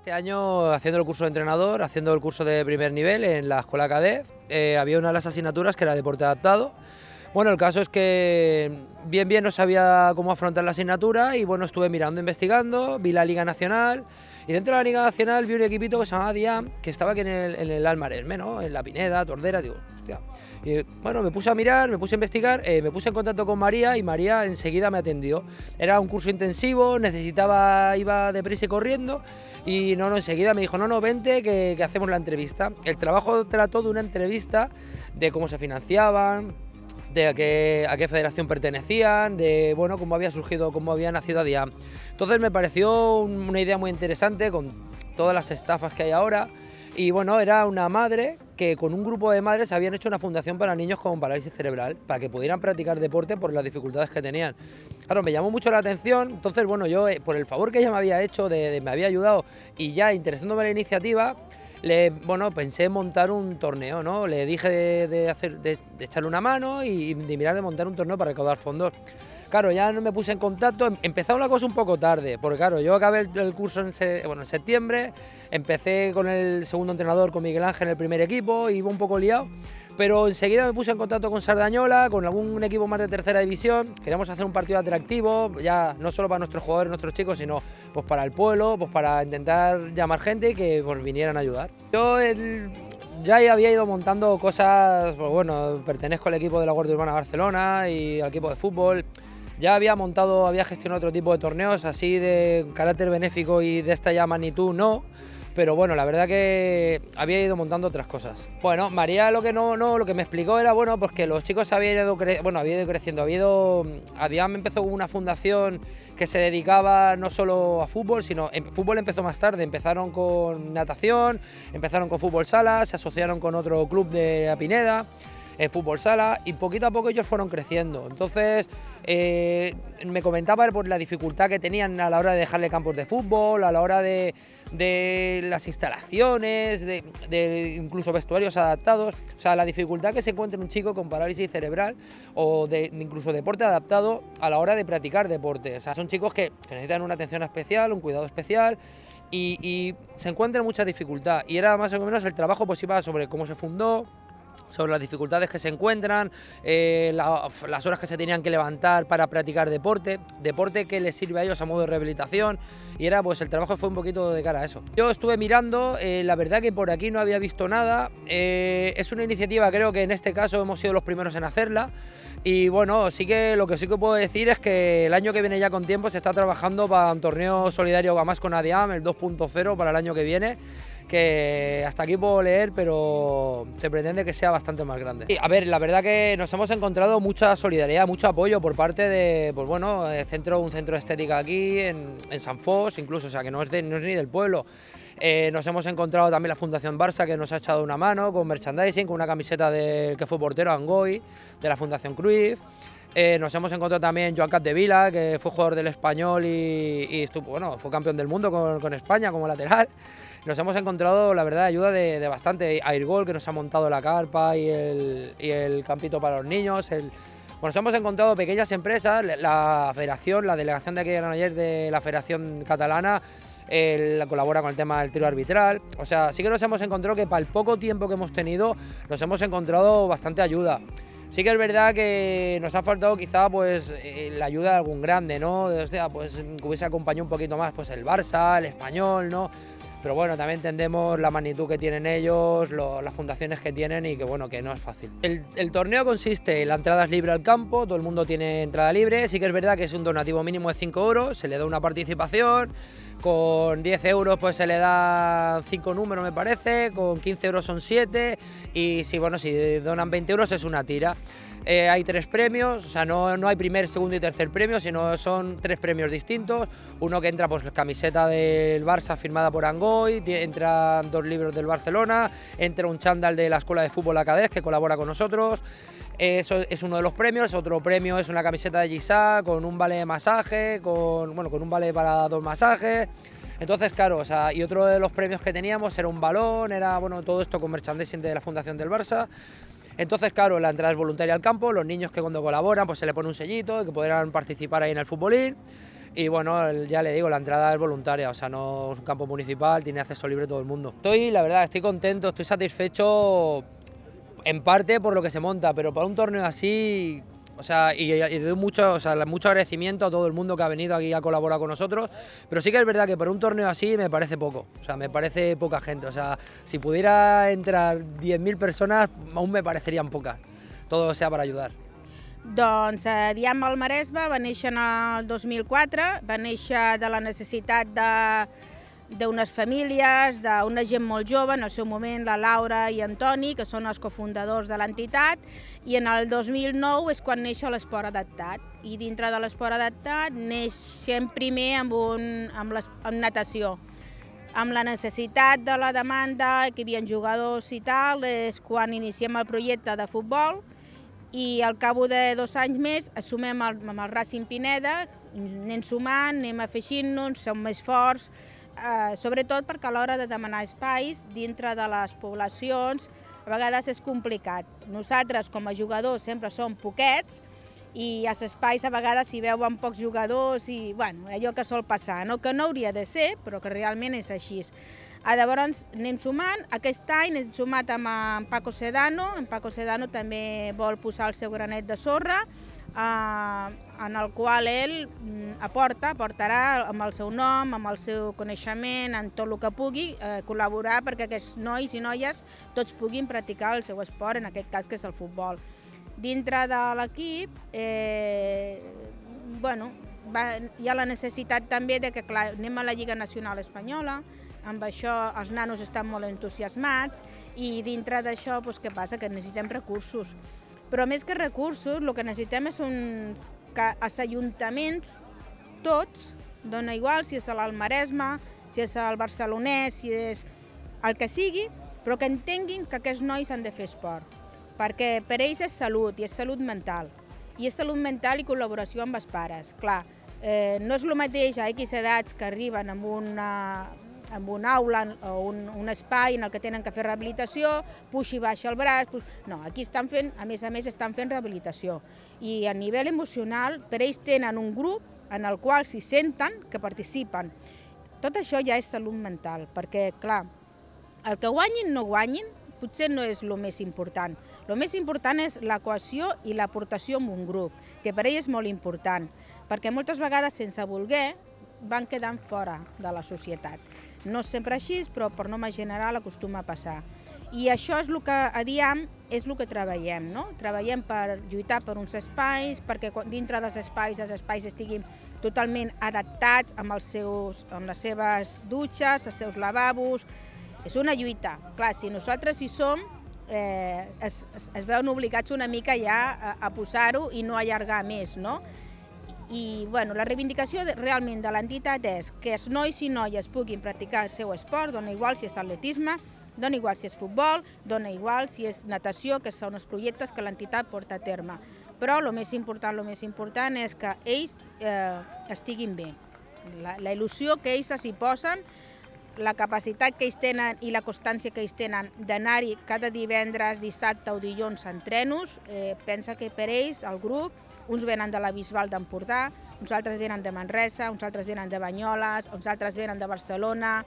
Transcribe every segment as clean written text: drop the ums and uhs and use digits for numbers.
Este año, haciendo el curso de entrenador, haciendo el curso de primer nivel en la escuela cadet, había una de las asignaturas que era deporte adaptado. Bueno, el caso es que bien no sabía cómo afrontar la asignatura y bueno, estuve mirando, investigando, vi la Liga Nacional y dentro de la Liga Nacional vi un equipito que se llamaba Diam, que estaba aquí en el Almaresme, ¿no? En La Pineda, Tordera, digo, hostia. Y bueno, me puse a mirar, me puse a investigar, me puse en contacto con María y María enseguida me atendió. Era un curso intensivo, iba deprisa y corriendo y enseguida me dijo, no, vente que hacemos la entrevista. El trabajo trató de una entrevista de cómo se financiaban, de a qué federación pertenecían, de bueno, cómo había surgido, cómo había nacido ADIAM. Entonces me pareció una idea muy interesante con todas las estafas que hay ahora. Y bueno, era una madre que con un grupo de madres habían hecho una fundación para niños con parálisis cerebral, para que pudieran practicar deporte por las dificultades que tenían. Claro, me llamó mucho la atención, entonces bueno, yo por el favor que ella me había hecho, me había ayudado y ya interesándome en la iniciativa, pensé en montar un torneo, ¿no? Le dije de echarle una mano y de mirar de montar un torneo para recaudar fondos. Claro, ya no me puse en contacto, empezó la cosa un poco tarde, porque claro, yo acabé el curso en septiembre, empecé con el segundo entrenador, con Miguel Ángel, en el primer equipo, iba un poco liado, pero enseguida me puse en contacto con Sardañola, con algún equipo más de tercera división, queríamos hacer un partido atractivo, ya no solo para nuestros jugadores, nuestros chicos, sino pues para el pueblo, pues para intentar llamar gente y que pues, vinieran a ayudar. Ya había ido montando cosas, pues bueno, pertenezco al equipo de la Guardia Urbana Barcelona y al equipo de fútbol. Ya había gestionado otro tipo de torneos así de carácter benéfico y de esta ya magnitud no, pero bueno, la verdad que había ido montando otras cosas. Bueno, María lo que me explicó era bueno, pues que los chicos habían ido creciendo, ADIAM empezó con una fundación que se dedicaba no solo a fútbol, sino fútbol empezó más tarde, empezaron con natación, empezaron con fútbol sala, se asociaron con otro club de La Pineda, fútbol sala, y poquito a poco ellos fueron creciendo. Entonces me comentaba por la dificultad que tenían a la hora de dejarle campos de fútbol, a la hora de las instalaciones, de incluso vestuarios adaptados, o sea, la dificultad que se encuentra un chico con parálisis cerebral o incluso deporte adaptado a la hora de practicar deporte. O sea, son chicos que necesitan una atención especial, un cuidado especial y se encuentran mucha dificultad. Y era más o menos el trabajo, pues iba sobre cómo se fundó, sobre las dificultades que se encuentran, las horas que se tenían que levantar para practicar deporte que les sirve a ellos a modo de rehabilitación, y era pues el trabajo fue un poquito de cara a eso. Yo estuve mirando, la verdad que por aquí no había visto nada, es una iniciativa, creo que en este caso hemos sido los primeros en hacerla, y bueno, lo que sí que puedo decir es que el año que viene ya con tiempo se está trabajando para un torneo solidario más con ADIAM, el 2.0 para el año que viene, que hasta aquí puedo leer, pero se pretende que sea bastante más grande. Y, a ver, la verdad que nos hemos encontrado mucha solidaridad, mucho apoyo por parte de, pues bueno, un centro de estética aquí en San Fos, incluso, o sea, que no es ni del pueblo. Nos hemos encontrado también la Fundación Barça, que nos ha echado una mano con merchandising, con una camiseta del que fue portero Angoy, de la Fundación Cruyff. Nos hemos encontrado también Joan Capdevila, que fue jugador del Español y fue campeón del mundo con España como lateral. Nos hemos encontrado, la verdad, ayuda de bastante. Airgol, que nos ha montado la carpa y el campito para los niños. Nos hemos encontrado pequeñas empresas, la federación, la delegación de aquí de Granollers de la Federación Catalana, colabora con el tema del tiro arbitral. O sea, sí que nos hemos encontrado que para el poco tiempo que hemos tenido, nos hemos encontrado bastante ayuda. Sí que es verdad que nos ha faltado quizá pues la ayuda de algún grande, ¿no? O sea, pues que hubiese acompañado un poquito más pues el Barça, el Español, ¿no? Pero bueno, también entendemos la magnitud que tienen ellos, las fundaciones que tienen y que bueno, que no es fácil. El torneo consiste, la entrada es libre al campo, todo el mundo tiene entrada libre, sí que es verdad que es un donativo mínimo de 5 euros, se le da una participación, con 10 euros pues se le da 5 números me parece, con 15 euros son 7 y si donan 20 euros es una tira. Hay 3 premios, o sea, no hay primer, segundo y tercer premio, sino son 3 premios distintos. Uno que entra, pues, camiseta del Barça firmada por Angoy, entran 2 libros del Barcelona, entra un chándal de la Escuela de Fútbol Acadés, que colabora con nosotros. Eso es uno de los premios. Otro premio es una camiseta de Gisá con un vale de masaje, con un vale para 2 masajes. Entonces, claro, o sea, y otro de los premios que teníamos era un balón, todo esto con merchandising de la Fundación del Barça. Entonces, claro, la entrada es voluntaria al campo, los niños que cuando colaboran pues se le pone un sellito, que podrán participar ahí en el futbolín. Y bueno, ya le digo, la entrada es voluntaria, o sea, no es un campo municipal, tiene acceso libre todo el mundo. La verdad, estoy contento, estoy satisfecho en parte por lo que se monta, pero para un torneo así, o sea, y doy mucho agradecimiento a todo el mundo que ha venido aquí a colaborar con nosotros, pero sí que es verdad que para un torneo así me parece poco, o sea, me parece poca gente, o sea, si pudiera entrar 10.000 personas, aún me parecerían pocas, todo sea para ayudar. Doncs Diam al Maresme va néixer en el 2004, va néixer de la necessitat d'unes famílies, d'una gent molt jove, en el seu moment la Laura i Antoni, que són els cofundadors de l'entitat, i en el 2009 és quan neix l'esport adaptat. I dintre de l'esport adaptat neixem primer amb natació. Amb la necessitat de la demanda, que hi havia jugadors i tal, és quan iniciem el projecte de futbol, i al cap de 2 anys més assumem amb el Racing Pineda, anem sumant, anem afegint-nos, som més forts, sobretot perquè a l'hora de demanar espais dintre de les poblacions a vegades és complicat. Nosaltres com a jugadors sempre som poquets i als espais a vegades s'hi veuen pocs jugadors i allò que sol passar, que no hauria de ser, però que realment és així. Llavors anem sumant, aquest any hem sumat amb en Paco Sedano, en Paco Sedano també vol posar el seu granet de sorra, en el qual ell aportarà amb el seu nom, amb el seu coneixement, en tot el que pugui col·laborar perquè aquests nois i noies tots puguin practicar el seu esport, en aquest cas que és el futbol. Dintre de l'equip hi ha la necessitat també que anem a la Lliga Nacional Espanyola, amb això els nanos estan molt entusiasmats i dintre d'això què passa? Que necessitem recursos. Però més que recursos, el que necessitem és que els ajuntaments, tots, dona igual si és al Maresme, si és al Barcelonès, si és el que sigui, però que entenguin que aquests nois han de fer esport. Perquè per ells és salut i és salut mental. I és salut mental i col·laboració amb els pares. Clar, no és el mateix a X edats que arriben amb una aula o un espai en el que tenen que fer rehabilitació, puix i baixa el braç. No, aquí estan fent, a més, estan fent rehabilitació. I a nivell emocional, per ells tenen un grup en el qual s'hi senten, que participen. Tot això ja és salut mental, perquè, clar, el que guanyin o no guanyin potser no és el més important. El més important és la cohesió i l'aportació en un grup, que per ell és molt important, perquè moltes vegades, sense voler, van quedant fora de la societat. No és sempre així, però per norma general acostuma a passar. I això és el que a Diam és el que treballem. Treballem per lluitar per uns espais, perquè dintre dels espais els espais estiguin totalment adaptats amb les seves dutxes, els seus lavabos. És una lluita. Clar, si nosaltres hi som, es veuen obligats una mica ja a posar-ho i no allargar més, no? I la reivindicació realment de l'entitat és que els nois i noies puguin practicar el seu esport, dona igual si és atletisme, dona igual si és futbol, dona igual si és natació, que són els projectes que l'entitat porta a terme. Però el més important és que ells estiguin bé. La il·lusió que ells s'hi posen, la capacitat que ells tenen i la constància que ells tenen d'anar-hi cada divendres, dissabte o dilluns a entrenos, pensa que per ells, el grup, uns venen de la Bisbal d'Empordà, uns altres venen de Manresa, uns altres venen de Banyoles, uns altres venen de Barcelona.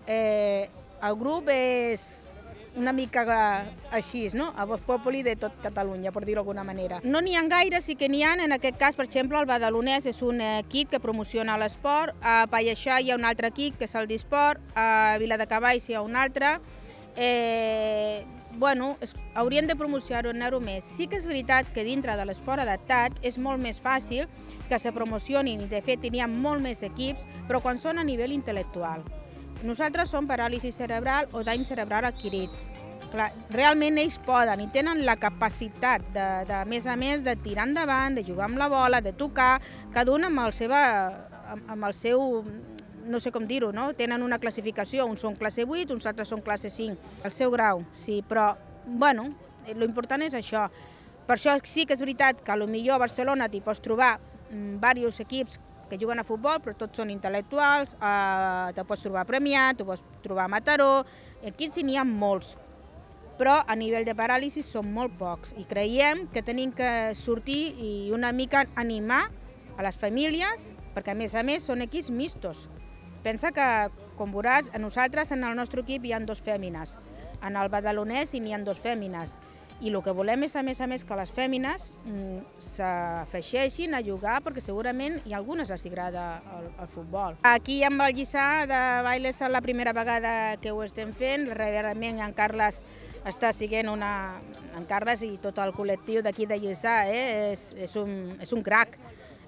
El grup és una mica així, a Vox Populi de tot Catalunya, per dir-ho d'alguna manera. No n'hi ha gaire, sí que n'hi ha, en aquest cas, per exemple, el Badalonès és un equip que promociona l'esport, a Pallaixà hi ha un altre equip, que és el d'esport, a Viladecavalls hi ha un altre. Haurien de promocionar-ho més. Sí que és veritat que dintre de l'esport adaptat és molt més fàcil que se promocionin, i de fet hi ha molt més equips, però quan són a nivell intel·lectual. Nosaltres som paràlisi cerebral o dany cerebral adquirit. Realment ells poden i tenen la capacitat, a més, de tirar endavant, de jugar amb la bola, de tocar, cada un amb el seu, no sé com dir-ho, tenen una classificació, uns són classe 8, uns altres són classe 5, el seu grau, sí, però, l'important és això. Per això sí que és veritat que potser a Barcelona t'hi pots trobar diversos equips que juguen a futbol, però tots són intel·lectuals, te pots trobar a Premià, te pots trobar a Mataró, aquí sí n'hi ha molts, però a nivell de paràlisi són molt pocs i creiem que tenim que sortir i una mica animar a les famílies perquè a més són equips mixtos. Pensa que, com veuràs, a nosaltres en el nostre equip hi ha 2 fèmines, en el badalonès n'hi ha 2 fèmines, i el que volem és, a més, que les fèmines s'afegeixin a jugar, perquè segurament hi ha algunes els agrada el futbol. Aquí amb el Lliçà de Bailes és la primera vegada que ho estem fent, realment en Carles està siguent en Carles i tot el col·lectiu d'aquí de Lliçà és un crac.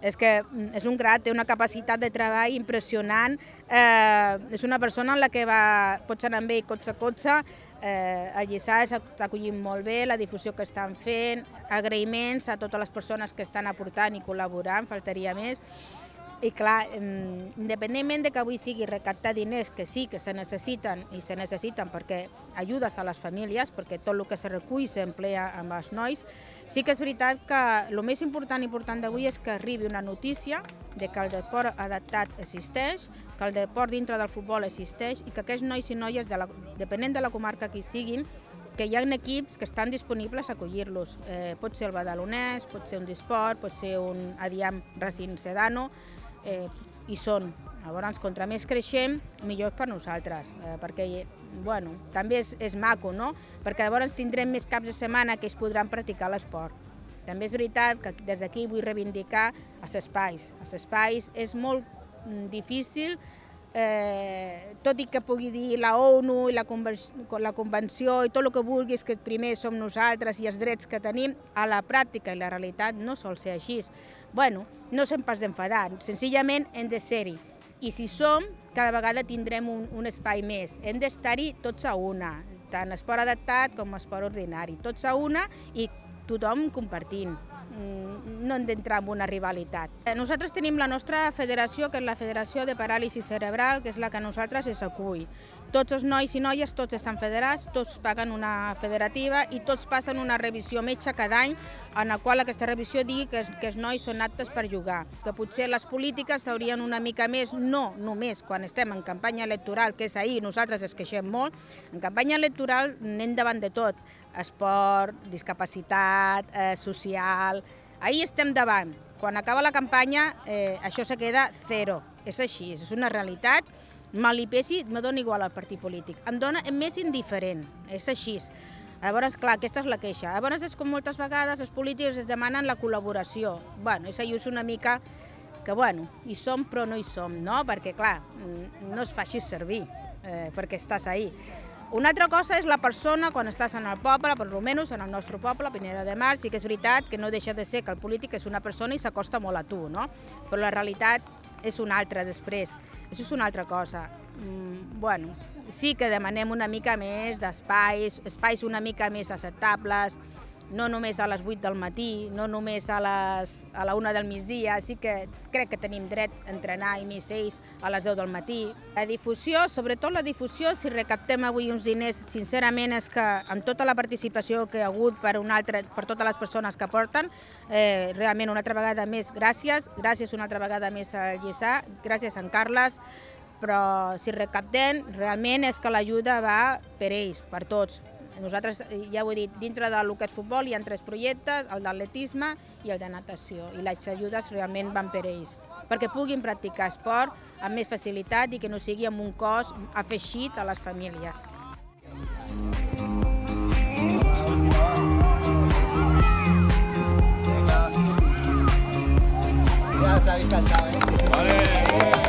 És que és un crac, té una capacitat de treball impressionant, és una persona en la que pots anar amb ell cotxe a cotxe. El Lliçà s'ha acollit molt bé, la difusió que estan fent, agraïments a totes les persones que estan aportant i col·laborant, faltaria més. I clar, independentment de que avui sigui recaptar diners, que sí que se necessiten i se necessiten perquè ajudes a les famílies, perquè tot el que se recull s'emplea amb els nois, sí que és veritat que el més important d'avui és que arribi una notícia de que el deport adaptat existeix, que el deport dintre del futbol existeix i que aquests nois i noies, depenent de la comarca que hi siguin, que hi ha equips que estan disponibles a acollir-los. Pot ser el badalonès, pot ser un Disport, pot ser un Adiam Racing Sedano, i són. Llavors, contra més creixem, millor per nosaltres, perquè també és maco, no? Perquè llavors tindrem més caps de setmana que es podran practicar l'esport. També és veritat que des d'aquí vull reivindicar els espais. Els espais és molt difícil, tot i que pugui dir la ONU i la Convenció i tot el que vulguis, que primer som nosaltres i els drets que tenim, a la pràctica i la realitat no sol ser així. No som pas d'enfadar, senzillament hem de ser-hi. I si som, cada vegada tindrem un espai més. Hem d'estar-hi tots a una, tant esport adaptat com esport ordinari. Tots a una i tothom compartint. No hem d'entrar en una rivalitat. Nosaltres tenim la nostra federació, que és la Federació de Paràlisi Cerebral, que és la que a nosaltres ens acull. Tots els nois i noies, tots estan federats, tots paguen una federativa i tots passen una revisió metge cada any, en la qual aquesta revisió digui que els nois són aptes per jugar. Que potser les polítiques s'haurien una mica més, no només quan estem en campanya electoral, que és ahir, nosaltres es queixem molt, en campanya electoral anem davant de tot. Esport, discapacitat, social... Ahir estem davant. Quan acaba la campanya, això se queda zero. És així, és una realitat. Mal li pesi, me dona igual al partit polític. Em dona més indiferent, és així. Llavors, clar, aquesta és la queixa. Llavors, és com moltes vegades els polítics es demanen la col·laboració. És una mica que, hi som però no hi som, no? Perquè, clar, no es fa així servir, perquè estàs ahí. Una altra cosa és la persona quan estàs en el poble, per almenys en el nostre poble, Pineda de Mar, sí que és veritat que no deixa de ser que el polític és una persona i s'acosta molt a tu, no? Però la realitat és una altra després. Això és una altra cosa. Sí que demanem una mica més d'espais, espais una mica més acceptables, no només a les 8 del matí, no només a la 1 del migdia, sí que crec que tenim dret a entrenar i més ells a les 10 del matí. La difusió, sobretot la difusió, si recaptem avui uns diners, sincerament és que amb tota la participació que hi ha hagut per totes les persones que porten, realment una altra vegada més gràcies una altra vegada més al Lliçà, gràcies a en Carles, però si recaptem realment és que l'ajuda va per ells, per tots. Nosaltres, ja ho he dit, dintre del que és futbol hi ha 3 projectes, el d'atletisme i el de natació, i les ajudes realment van per ells, perquè puguin practicar esport amb més facilitat i que no sigui amb un cost afegit a les famílies. Ya está bien cantado, ¿eh? Vale.